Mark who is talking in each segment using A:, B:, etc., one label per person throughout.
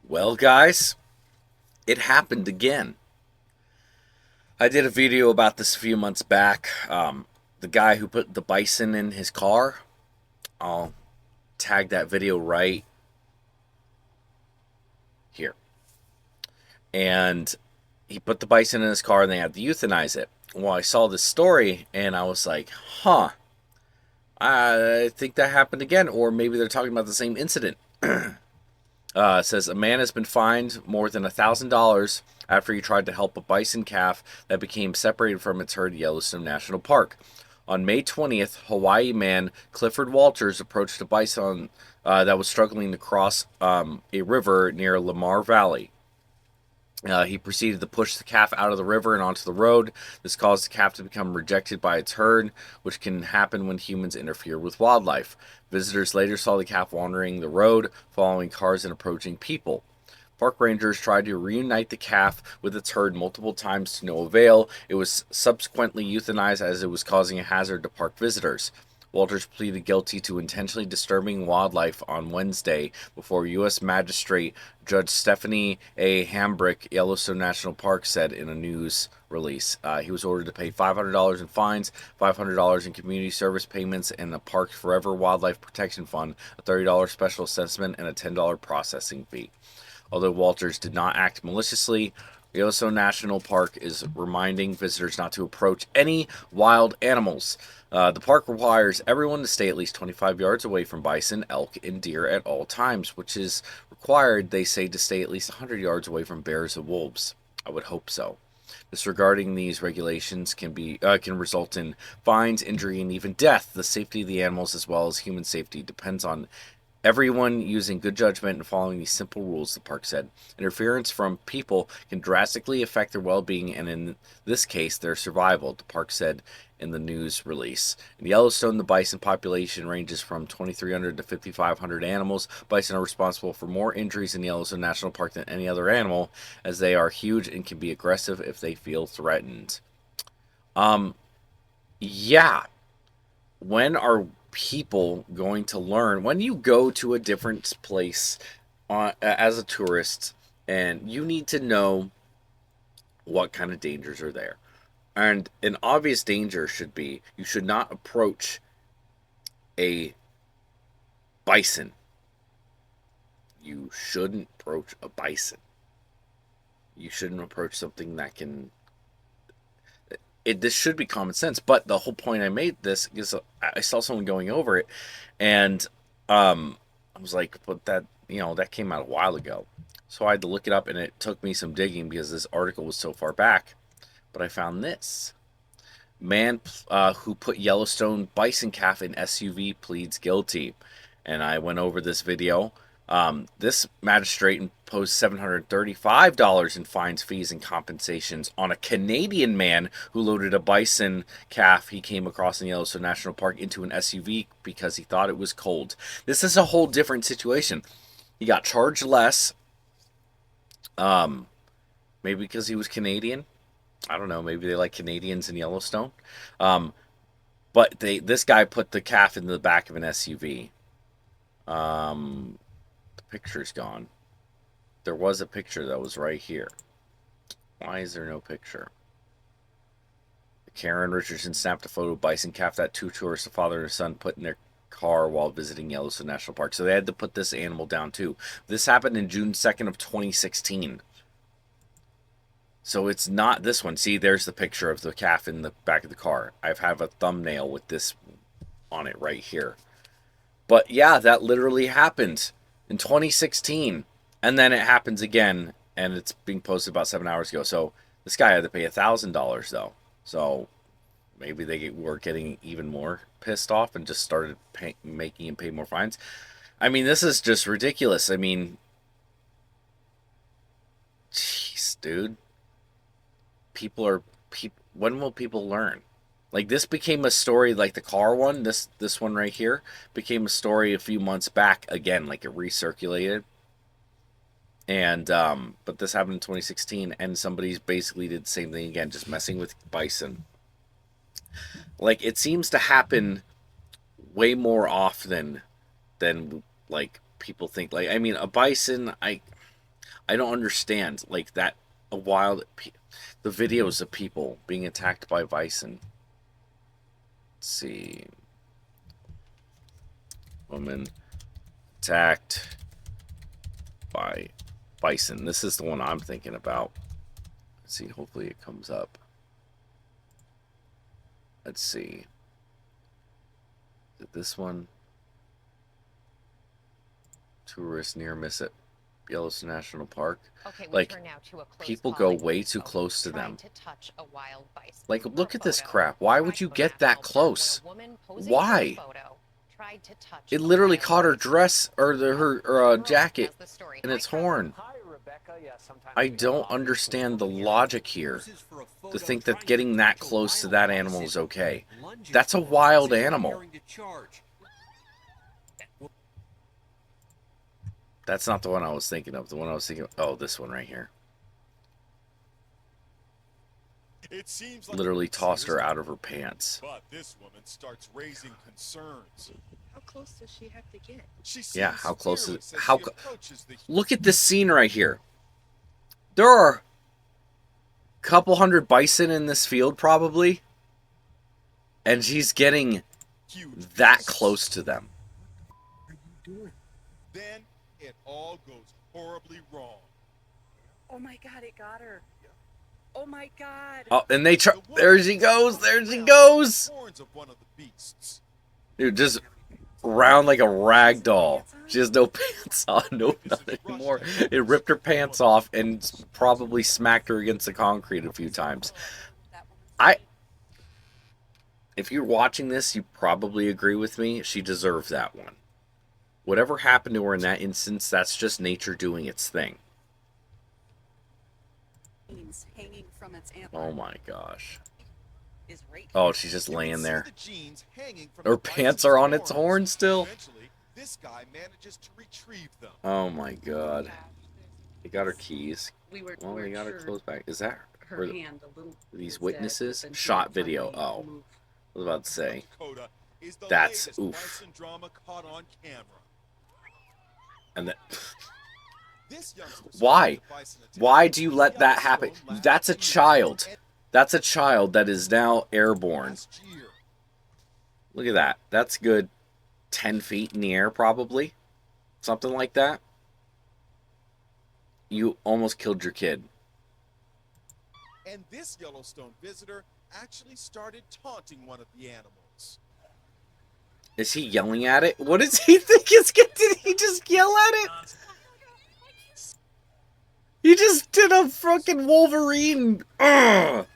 A: Well, guys, it happened again. I did a video about this a few months back. The guy who put the bison in his car, I'll tag that video right here. And he put the bison in his car and they had to euthanize it. Well, I saw this story and I was like, huh, I think that happened again. Or maybe they're talking about the same incident. It says a man has been fined more than $1,000 after he tried to help a bison calf that became separated from its herd at Yellowstone National Park. On May 20th, Hawaii man Clifford Walters approached a bison that was struggling to cross a river near Lamar Valley. He proceeded to push the calf out of the river and onto the road. This caused the calf to become rejected by its herd, which can happen when humans interfere with wildlife. Visitors later saw the calf wandering the road, following cars and approaching people. Park rangers tried to reunite the calf with its herd multiple times to no avail. It was subsequently euthanized as it was causing a hazard to park visitors. Walters pleaded guilty to intentionally disturbing wildlife on Wednesday before U.S. Magistrate Judge Stephanie A. Hambrick, Yellowstone National Park, said in a news release. He was ordered to pay $500 in fines, $500 in community service payments, and the Park's Forever Wildlife Protection Fund, a $30 special assessment, and a $10 processing fee. Although Walters did not act maliciously, Yellowstone National Park is reminding visitors not to approach any wild animals. The park requires everyone to stay at least 25 yards away from bison, elk, and deer at all times, which is required, they say, to stay at least 100 yards away from bears and wolves. I would hope so. Disregarding these regulations can result in fines, injury, and even death. The safety of the animals, as well as human safety, depends on everyone using good judgment and following these simple rules, the park said. Interference from people can drastically affect their well-being and, in this case, their survival, the park said in the news release. In Yellowstone, the bison population ranges from 2,300 to 5,500 animals. Bison are responsible for more injuries in Yellowstone National Park than any other animal, as they are huge and can be aggressive if they feel threatened. Yeah, when are people going to learn? When you go to a different place as a tourist, and you need to know what kind of dangers are there. And an obvious danger should be you should not approach a bison. You shouldn't approach a bison. You shouldn't approach something that can. This should be common sense, but the whole point I made this is I saw someone going over it, and I was like, but that came out a while ago, so I had to look it up, and it took me some digging because this article was so far back. But I found this man who put Yellowstone bison calf in SUV pleads guilty, and I went over this video. This magistrate imposed $735 in fines, fees, and compensations on a Canadian man who loaded a bison calf he came across in Yellowstone National Park into an SUV because he thought it was cold. This is a whole different situation. He got charged less, maybe because he was Canadian. I don't know. Maybe they like Canadians in Yellowstone. Um, but this guy put the calf in the back of an SUV. The picture's gone. There was a picture that was right here. Why is there no picture? Karen Richardson snapped a photo of bison calf that two tourists, a father and a son, put in their car while visiting Yellowstone National Park. So they had to put this animal down too. This happened in June 2nd of 2016. So it's not this one. See, there's the picture of the calf in the back of the car. I have a thumbnail with this on it right here. But yeah, that literally happened in 2016. And then it happens again, and it's being posted about 7 hours ago. So this guy had to pay $1,000 though. So maybe they were getting even more pissed off and just started making him pay more fines. I mean, this is just ridiculous. I mean, jeez, dude. When will people learn? Like, this became a story, like the car one, this one right here became a story a few months back again, like it recirculated. And but this happened in 2016, and somebody's basically did the same thing again, just messing with bison. Like, it seems to happen way more often than like people think. Like, I mean, a bison, I don't understand like that. A wild, the videos of people being attacked by bison. Let's see, woman attacked by bison. This is the one I'm thinking about. Let's see. Hopefully it comes up. Let's see. Is it this one? Tourists near miss at Yellowstone National Park.
B: Okay,
A: like,
B: now to a
A: people go way too close to them.
B: To touch a wild bison.
A: Like, look at this crap. Why would you get that close? Why? It literally caught her dress or her jacket in its horn. I don't understand the logic here to think that getting that close to that animal is okay. That's a wild animal. That's not the one I was thinking of. The one I was thinking of, oh, this one right here.
C: It seems like
A: literally tossed her out of her pants.
C: But this woman starts raising concerns.
D: How close does she have to get?
A: Yeah, how close is how? Look at this scene right here. There are a couple hundred bison in this field probably, and she's getting that close to them.
D: What are you doing?
C: Then it all goes horribly wrong.
D: Oh my God, it got her. Oh my God.
A: Oh, and they try. There she goes. There she goes.
C: Horns of one of the beasts.
A: Dude, just round like a rag doll. She has no pants on. No, not anymore. It ripped her pants off and probably smacked her against the concrete a few times. If you're watching this, you probably agree with me. She deserved that one. Whatever happened to her in that instance, that's just nature doing its thing.
D: Hanging from its
A: Oh my gosh.
D: is right.
A: Oh, she's just laying there. Her pants are on its horn still.
C: Eventually, this guy manages to retrieve them.
A: Oh my god. They got her keys.
D: Well,
A: they got her clothes back. Is that
D: her hand a little?
A: these witnesses? Shot video. Oh, I was about to say.
C: Dakota is the
A: That's
C: latest
A: oof.
C: Bison drama caught on camera.
A: And that.
C: This youngster
A: Why?
C: survived the Bison attack.
A: Why do you let that happen?
C: Yellowstone last
A: That's a
C: year.
A: child. That's a child that is now airborne.
C: Last year.
A: Look at that. That's good 10 feet in the air, probably. Something like that. You almost killed your kid.
C: And this Yellowstone visitor actually started taunting one of the animals.
A: Is he yelling at it? What does he think is good? Did he just yell at it? He just did a fucking Wolverine at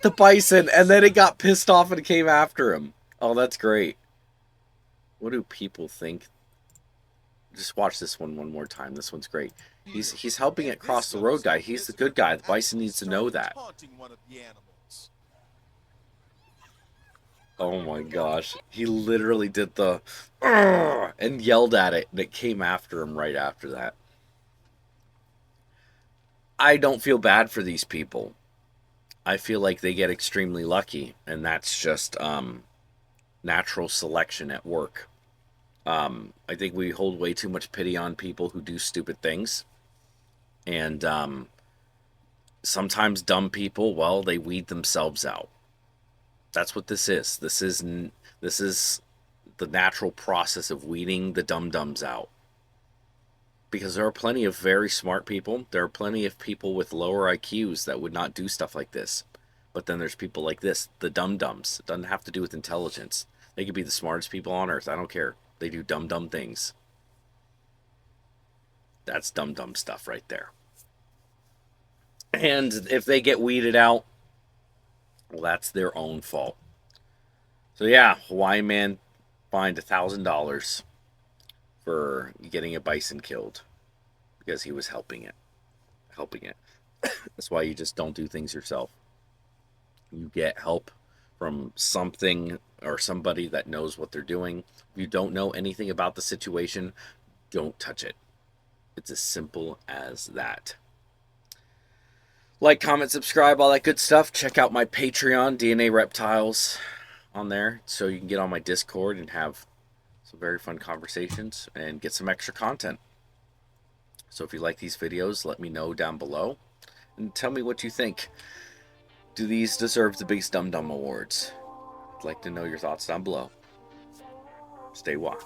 A: the bison, and then it got pissed off and came after him. Oh, that's great. What do people think? Just watch this one more time. This one's great. He's helping it cross the road, guy. He's the good guy. The bison needs to know that.
C: Taunting one of the animals.
A: Oh my gosh. He literally did the and yelled at it, and it came after him right after that. I don't feel bad for these people. I feel like they get extremely lucky, and that's just natural selection at work. I think we hold way too much pity on people who do stupid things. And sometimes dumb people, well, they weed themselves out. That's what this is. This is the natural process of weeding the dum-dums out. Because there are plenty of very smart people. There are plenty of people with lower IQs that would not do stuff like this. But then there's people like this, the dum-dums. It doesn't have to do with intelligence. They could be the smartest people on earth. I don't care. They do dumb things. That's dumb stuff right there. And if they get weeded out, well, that's their own fault. So yeah, Hawaiian man fined $1,000 for getting a bison killed because he was helping it. That's why you just don't do things yourself. You get help from something or somebody that knows what they're doing. If you don't know anything about the situation, don't touch it. It's as simple as that. Like, comment, subscribe, all that good stuff. Check out my Patreon, DNA Reptiles, on there, so you can get on my Discord and have some very fun conversations and get some extra content. So if you like these videos, let me know down below. And tell me what you think. Do these deserve the Biggest Dum Dum Awards? I'd like to know your thoughts down below. Stay wild.